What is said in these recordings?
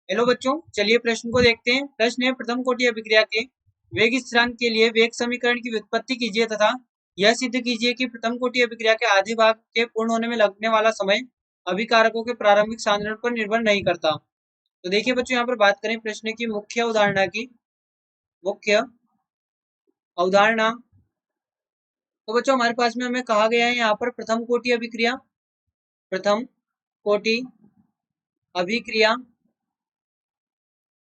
Hello बच्चों, चलिए प्रश्न को देखते हैं। प्रश्न है, प्रथम कोटि अभिक्रिया के वेग स्थिरांक के लिए वेग समीकरण की व्युत्पत्ति कीजिए तथा यह सिद्ध कीजिए कि प्रथम कोटि अभिक्रिया के आधे भाग के पूर्ण होने में लगने वाला समय अभिकारकों के प्रारंभिक सांद्रण पर निर्भर नहीं करता। तो देखिए बच्चों, यहाँ पर बात करें प्रश्न की मुख्य अवधारणा की। मुख्य अवधारणा तो बच्चों हमारे पास में हमें कहा गया है यहाँ पर प्रथम कोटि अभिक्रिया। प्रथम कोटि अभिक्रिया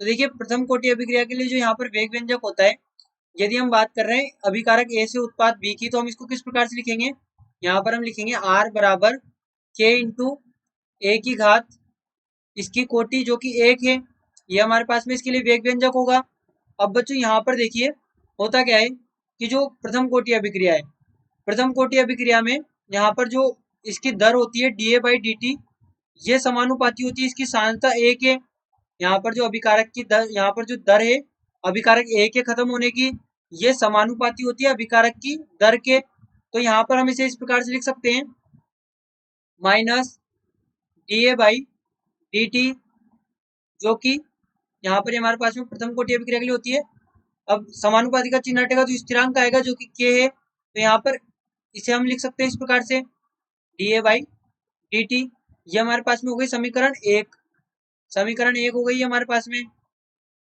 तो देखिए, प्रथम कोटि अभिक्रिया के लिए जो यहाँ पर वेग व्यंजक होता है, यदि हम बात कर रहे हैं अभिकारक ए से उत्पाद बी की, तो हम इसको किस प्रकार से लिखेंगे। यहाँ पर हम लिखेंगे आर बराबर के इंटू ए की घात इसकी कोटि जो कि एक है, ये हमारे पास में इसके लिए वेग व्यंजक होगा। अब बच्चों यहाँ पर देखिए होता क्या है कि जो प्रथम कोटि अभिक्रिया है, प्रथम कोटि अभिक्रिया में यहाँ पर जो इसकी दर होती है D A by D T, ये समानुपाती होती है इसकी सांद्रता एक है। यहाँ पर जो अभिकारक की दर, यहाँ पर जो दर है अभिकारक ए के खत्म होने की, ये समानुपाती होती है अभिकारक की दर के। तो यहाँ पर हम इसे इस प्रकार से लिख सकते हैं, minus D A by D T, जो कि यहाँ पर हमारे पास में प्रथम कोटि अभिक्रिया के लिए होती है। अब समानुपाती का चिन्ह हटेगा तो स्थिरांक आएगा जो कि के है। तो यहाँ पर इसे हम लिख सकते हैं इस प्रकार से, D A by D T, ये हमारे पास में हो गई समीकरण एक। समीकरण एक हो गई हमारे पास में।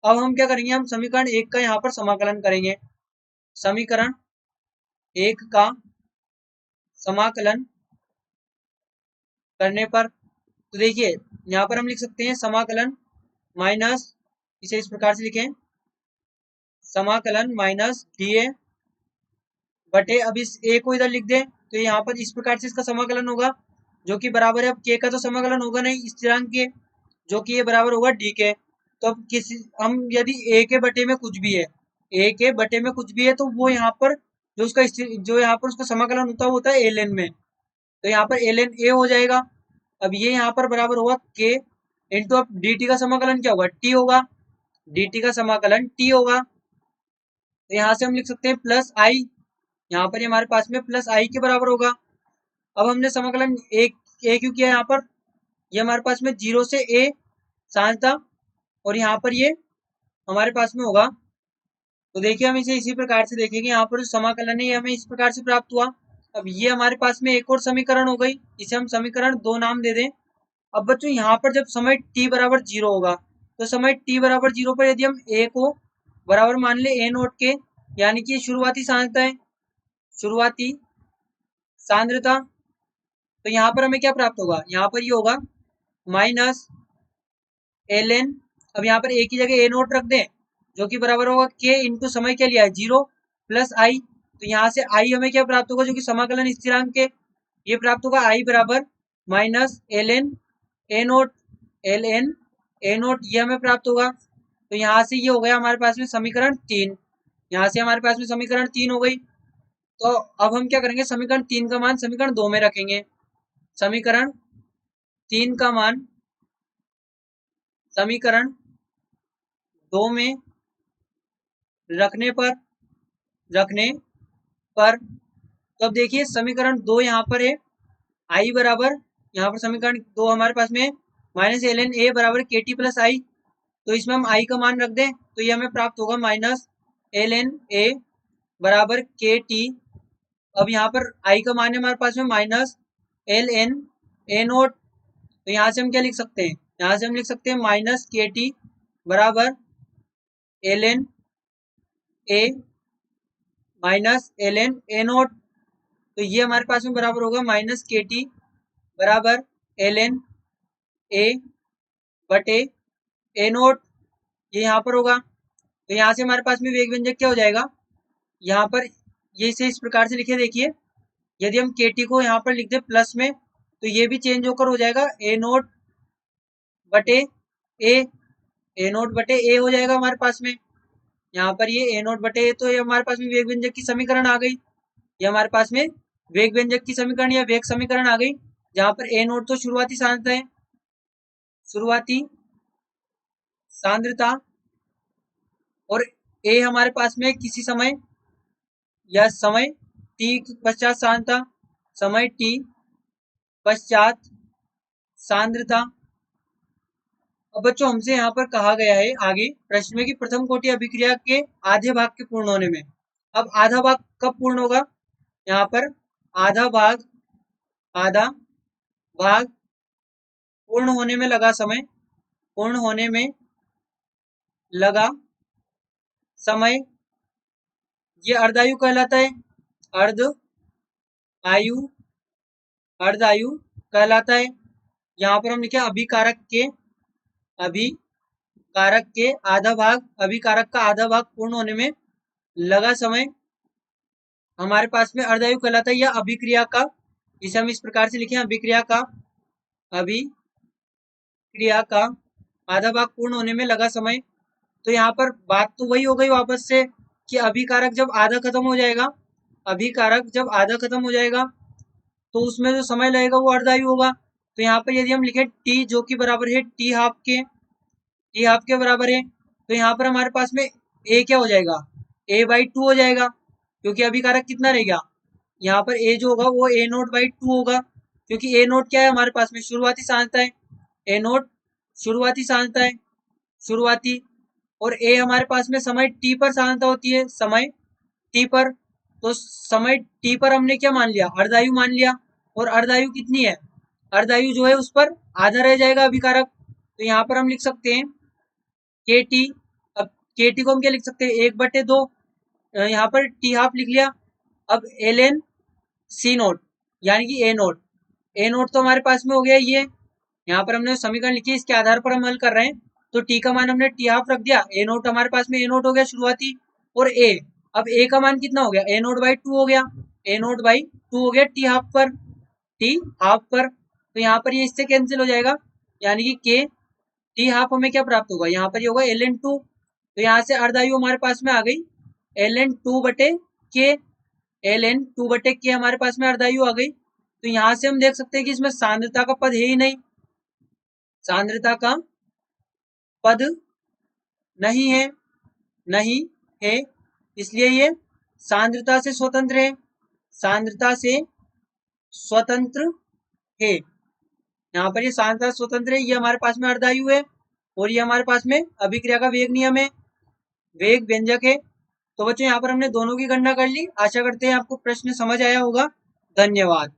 अब हम क्या करेंगे, हम समीकरण एक का यहाँ पर समाकलन करेंगे। समीकरण एक का समाकलन करने पर तो देखिए यहाँ पर हम लिख सकते हैं समाकलन माइनस, इसे इस प्रकार से लिखें, समाकलन माइनस डी ए बटे, अब इस ए को इधर लिख दें तो यहाँ पर इस प्रकार से इसका समाकलन होगा जो कि बराबर है, अब के का तो समाकलन होगा नहीं स्थिरांक के, जो कि ये बराबर होगा डी के। तो अब किसी हम यदि ए के बटे में कुछ भी है, ए के बटे में कुछ भी है, तो वो यहाँ पर जो उसका जो यहाँ पर उसका समाकलन होता है एल एन में, तो यहाँ पर एल एन ए हो जाएगा। अब ये यहाँ पर बराबर होगा के इंटू, अब डी टी का समाकलन क्या होगा, टी होगा, डी टी का समाकलन टी होगा। तो यहाँ से हम लिख सकते हैं प्लस आई, यहाँ पर हमारे पास में प्लस आई के बराबर होगा। अब हमने समाकलन एक ए क्यों किया, यहाँ पर ये हमारे पास में जीरो से ए साइन था, और यहाँ पर ये हमारे पास में होगा। तो देखिए हम इसे इसी प्रकार से देखेंगे, यहाँ पर जो समाकलन है ये हमें इस प्रकार से प्राप्त हुआ। अब ये हमारे पास में एक और समीकरण हो गई, इसे हम समीकरण दो नाम दे दें। अब बच्चों यहाँ पर जब समय t बराबर जीरो होगा, तो समय t बराबर जीरो पर यदि हम a को बराबर मान ले a नोट के, यानी कि शुरुआती सांद्रता है, शुरुआती सांद्रता, तो यहाँ पर हमें क्या प्राप्त होगा, यहाँ पर ये होगा माइनस एल एन, अब यहाँ पर a की जगह a नोट रख दें जो कि बराबर होगा k इंटू समय क्या लिया है जीरो प्लस आई, तो यहाँ से आई हमें क्या प्राप्त होगा जो कि समाकलन स्थिरांक के, ये प्राप्त होगा आई बराबर minus L N A naught, L N A naught, ये हमें प्राप्त होगा। तो यहाँ से ये हो गया हमारे पास में समीकरण तीन, यहाँ से हमारे पास में समीकरण तीन हो गई। तो अब हम क्या करेंगे, समीकरण तीन का मान समीकरण दो में रखेंगे। समीकरण तीन का मान समीकरण दो में रखने पर तो अब देखिए समीकरण दो यहाँ पर है आई बराबर, यहाँ पर समीकरण दो हमारे पास में माइनस एल एन ए बराबर के टी प्लस आई, तो इसमें हम आई का मान रख दें तो ये हमें प्राप्त होगा माइनस एल एन ए बराबर के टी। अब यहाँ पर आई का मान है हमारे पास में minus L N A naught, तो यहाँ से हम क्या लिख सकते हैं, यहाँ से हम लिख सकते हैं माइनस के टी बराबर L N A minus L N A naught, तो ये हमारे पास में बराबर होगा माइनस के टी बराबर एल एन ए बटे ए नोट, ये यहाँ पर होगा। तो यहाँ से हमारे पास में वेग व्यंजक क्या हो जाएगा, यहाँ पर ये इसे इस प्रकार से लिखे, देखिए यदि हम के टी को यहाँ पर लिख दे प्लस में, तो ये भी चेंज होकर हो जाएगा ए नोट बटे ए, ए नोट बटे ए हो जाएगा हमारे पास में। यहाँ पर ये ए नोट बटे ए, तो ये हमारे पास में वेग व्यंजक की समीकरण आ गई। ये हमारे पास में वेग व्यंजक की समीकरण या वेग समीकरण आ गई, जहां पर ए नोट तो शुरुआती सांद्रता है, शुरुआती सांद्रता, और ए हमारे पास में किसी समय या समय टी पश्चात सांद्रता, समय टी पश्चात सांद्रता, अब बच्चों हमसे यहाँ पर कहा गया है आगे प्रश्न में कि प्रथम कोटि अभिक्रिया के आधे भाग के पूर्ण होने में। अब आधा भाग कब पूर्ण होगा? यहाँ पर आधा भाग पूर्ण होने में लगा समय, पूर्ण होने में लगा समय ये अर्धायु कहलाता है। अर्धायु कहलाता है। यहाँ पर हम लिखे अभिकारक के अभिकारक का आधा भाग पूर्ण होने में लगा समय हमारे पास में अर्धायु कहलाता है। या अभिक्रिया का, इसे हम इस प्रकार से लिखे अभिक्रिया का आधा भाग पूर्ण होने में लगा समय। तो यहाँ पर बात तो वही हो गई वापस से कि अभिकारक जब आधा खत्म हो जाएगा तो उसमें जो समय लगेगा वो अर्धायु होगा। तो यहाँ पर यदि हम लिखे t जो कि बराबर है t हाफ के बराबर है, तो यहाँ पर हमारे पास में a क्या हो जाएगा? a/2 हो जाएगा, क्योंकि अभिकारक कितना रह गया? यहाँ पर a जो होगा वो a0/2 होगा, क्योंकि a0 क्या है हमारे पास में? शुरुआती सांद्रता है। a0 शुरुआती सांद्रता है, और a हमारे पास में समय t पर सांद्रता होती है, समय t पर। तो समय t पर हमने क्या मान लिया? अर्धायु मान लिया। और अर्धायु कितनी है? अर्धायु जो है उस पर आधा रह जाएगा अभिकारक। तो यहाँ पर हम लिख सकते हैं KT। अब KT को हम क्या लिख सकते हैं? 1/2। यहाँ पर t हाफ लिख लिया। अब ln C0 यानी कि A0 तो हमारे पास में हो गया ये। यहाँ पर हमने समीकरण लिखी, इसके आधार पर हम हल कर रहे हैं। तो t का मान हमने t हाफ रख दिया, A0 हमारे पास में A0 हो गया शुरुआती, और a, अब a का मान कितना हो गया? A0/2 हो गया, A0/2 हो गया t हाफ पर। तो यहाँ पर ये इससे कैंसिल हो जाएगा, यानी कि k t हाफ हमें क्या प्राप्त होगा? यहाँ पर ये होगा ln2। तो यहाँ से अर्धायु हमारे पास में आ गई ln2/k हमारे पास में अर्धायु आ गई। तो यहाँ से हम देख सकते हैं कि इसमें सांद्रता का पद है ही नहीं, सांद्रता का पद नहीं है, इसलिए ये सांद्रता से स्वतंत्र है। यहाँ पर ये सांद्रता स्वतंत्र है, ये हमारे पास में अर्धायु है, और ये हमारे पास में अभिक्रिया का वेग नियम है, वेग व्यंजक है। तो बच्चों यहाँ पर हमने दोनों की गणना कर ली। आशा करते हैं आपको प्रश्न समझ आया होगा। धन्यवाद।